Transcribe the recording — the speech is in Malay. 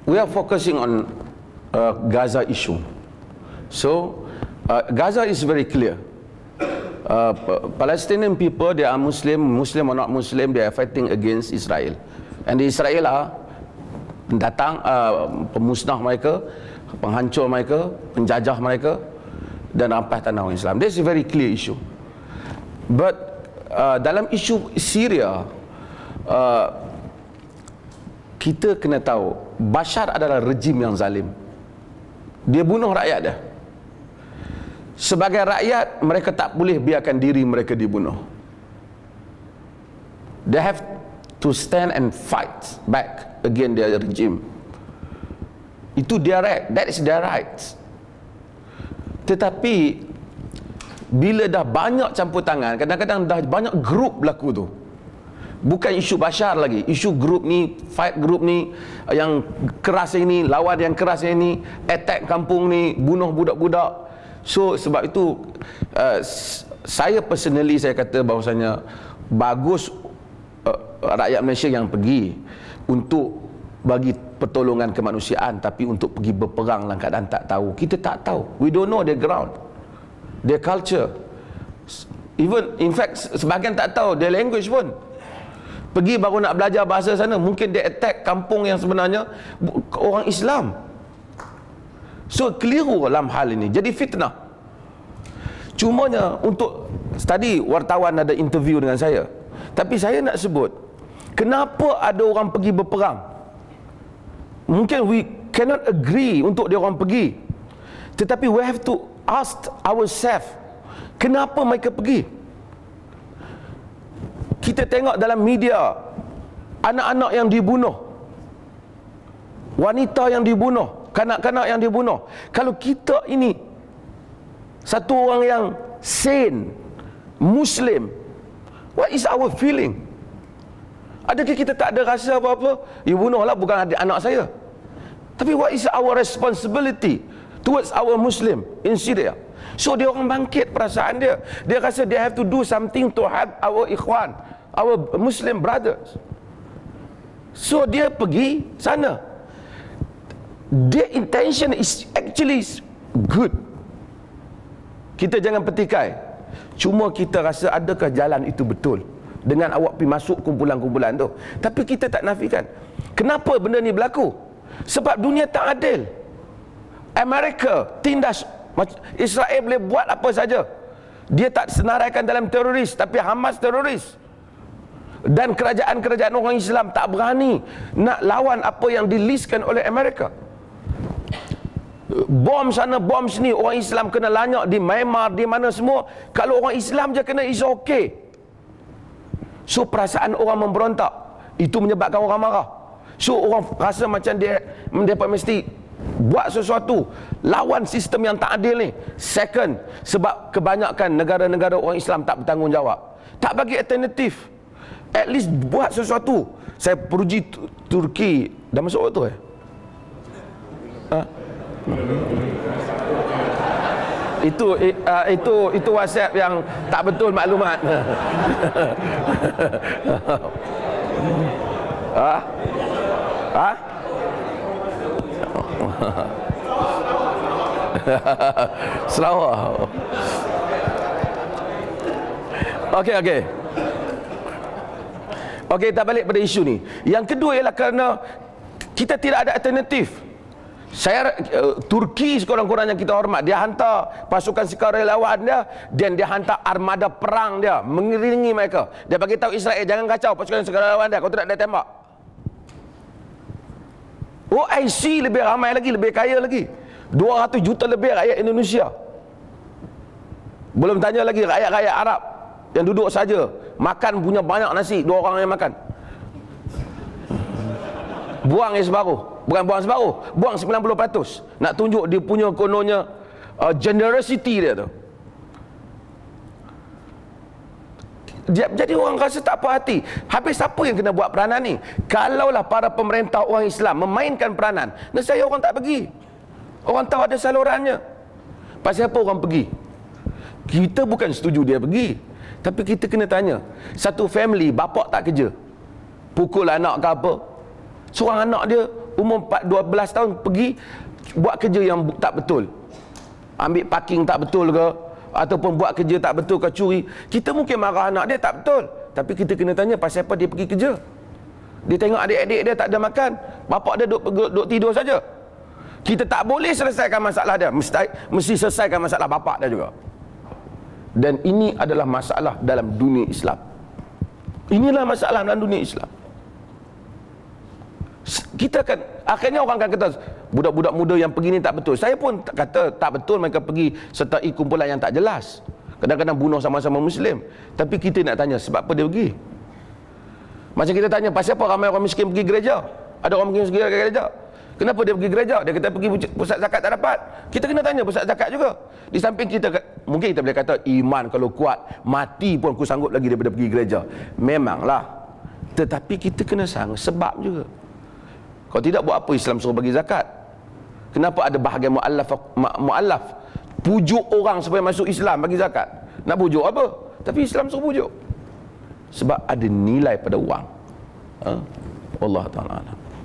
We are focusing on Gaza issue. So, Gaza is very clear. Palestinian people, they are Muslim or not Muslim, they are fighting against Israel. And Israel are datang pemusnah mereka, penghancur mereka, penjajah mereka, dan rampas tanah orang Islam. This is a very clear issue. But dalam isu Syria, kita kena tahu Bashar adalah rejim yang zalim. Dia bunuh rakyat dia. Sebagai rakyat, mereka tak boleh biarkan diri mereka dibunuh. They have to stand and fight back against their regime. Itu their right, that is their right. Tetapi bila dah banyak campur tangan, kadang-kadang dah banyak grup berlaku tu. Bukan isu Bashar lagi, isu grup ni, fight grup ni, yang keras ini, lawan yang keras ini, attack kampung ni, bunuh budak-budak. So sebab itu saya personally saya kata bahawasanya bagus rakyat Malaysia yang pergi untuk bagi pertolongan kemanusiaan, tapi untuk pergi berperang dalam keadaan tak tahu. Kita tak tahu. We don't know their ground, their culture. Even in fact sebahagian tak tahu their language pun. Pergi baru nak belajar bahasa sana, mungkin dia attack kampung yang sebenarnya orang Islam. So keliru dalam hal ini, jadi fitnah. Cumanya untuk tadi wartawan ada interview dengan saya, tapi saya nak sebut kenapa ada orang pergi berperang. Mungkin we cannot agree untuk dia orang pergi, tetapi we have to ask ourselves, kenapa mereka pergi? Kita tengok dalam media, anak-anak yang dibunuh, wanita yang dibunuh, kanak-kanak yang dibunuh. Kalau kita ini satu orang yang sane, Muslim, what is our feeling? Adakah kita tak ada rasa apa-apa? You bunuhlah, bukan anak saya. Tapi what is our responsibility towards our Muslim in Syria? So dia orang bangkit perasaan dia. Dia rasa they have to do something to help our ikhwan, our Muslim brothers. So dia pergi sana. Their intention is actually good. Kita jangan petikai. Cuma kita rasa adakah jalan itu betul dengan awak pergi masuk kumpulan-kumpulan tu. Tapi kita tak nafikan. Kenapa benda ni berlaku? Sebab dunia tak adil. Amerika tindas, Israel boleh buat apa saja. Dia tak senaraikan dalam teroris, tapi Hamas teroris. Dan kerajaan-kerajaan orang Islam tak berani nak lawan apa yang diliskan oleh Amerika. Bom sana, bom sini, orang Islam kena lanyak di Myanmar, di mana semua. Kalau orang Islam je kena, is okay. So perasaan orang memberontak, itu menyebabkan orang marah. So orang rasa macam mereka mesti buat sesuatu lawan sistem yang tak adil ni. Second, sebab kebanyakan negara-negara orang Islam tak bertanggungjawab, tak bagi alternatif. At least buat sesuatu. Saya puji Turki. Dah masuk waktu ha? Itu WhatsApp yang tak betul maklumat. Ha? Ha? Sarawak. Okey. Okey, kita balik pada isu ni. Yang kedua ialah kerana kita tidak ada alternatif. Turki sekurang-kurangnya kita hormat, dia hantar pasukan sukarelawan dia, dan dia hantar armada perang dia mengelilingi mereka. Dia bagi tahu Israel, jangan kacau pasukan sukarelawan dia, kau tidak ada tembak. OIC lebih ramai lagi, lebih kaya lagi, 200 juta lebih rakyat Indonesia. Belum tanya lagi rakyat-rakyat Arab yang duduk saja, makan punya banyak nasi, 2 orang yang makan. Buang yang separuh, bukan buang separuh, buang 90%. Nak tunjuk dia punya kononnya generosity dia tu. Jadi orang rasa tak puas hati. Habis siapa yang kena buat peranan ni? Kalaulah para pemerintah orang Islam memainkan peranan, nescaya orang tak pergi. Orang tahu ada salurannya. Pasal apa orang pergi? Kita bukan setuju dia pergi, Tapi kita kena tanya, satu family bapak tak kerja, pukul anak ke apa, seorang anak dia umur 12 tahun pergi buat kerja yang tak betul, ambil parking tak betul ke, ataupun buat kerja tak betul ke, curi, kita mungkin marah anak dia tak betul, tapi kita kena tanya pasal apa dia pergi kerja. Dia tengok adik-adik dia tak ada makan, bapak dia duduk tidur saja. Kita tak boleh selesaikan masalah dia, mesti selesaikan masalah bapak dia juga. Dan ini adalah masalah dalam dunia Islam. Inilah masalah dalam dunia Islam. Kita akan, akhirnya orang akan kata budak-budak muda yang pergi ni tak betul. Saya pun kata tak betul mereka pergi sertai kumpulan yang tak jelas, kadang-kadang bunuh sama-sama Muslim. Tapi kita nak tanya sebab apa dia pergi. Macam kita tanya pasal apa ramai orang miskin pergi gereja. Ada orang miskin pergi gereja, kenapa dia pergi gereja? Dia kata pergi pusat zakat tak dapat. Kita kena tanya pusat zakat juga. Di samping kita, mungkin kita boleh kata iman kalau kuat, mati pun aku sanggup lagi daripada pergi gereja. Memanglah. Tetapi kita kena sang sebab juga. Kalau tidak, buat apa Islam suruh bagi zakat? Kenapa ada bahagian mu'allaf pujuk orang supaya masuk Islam bagi zakat? Nak pujuk apa? Tapi Islam suruh pujuk sebab ada nilai pada wang. Allah Ta'ala.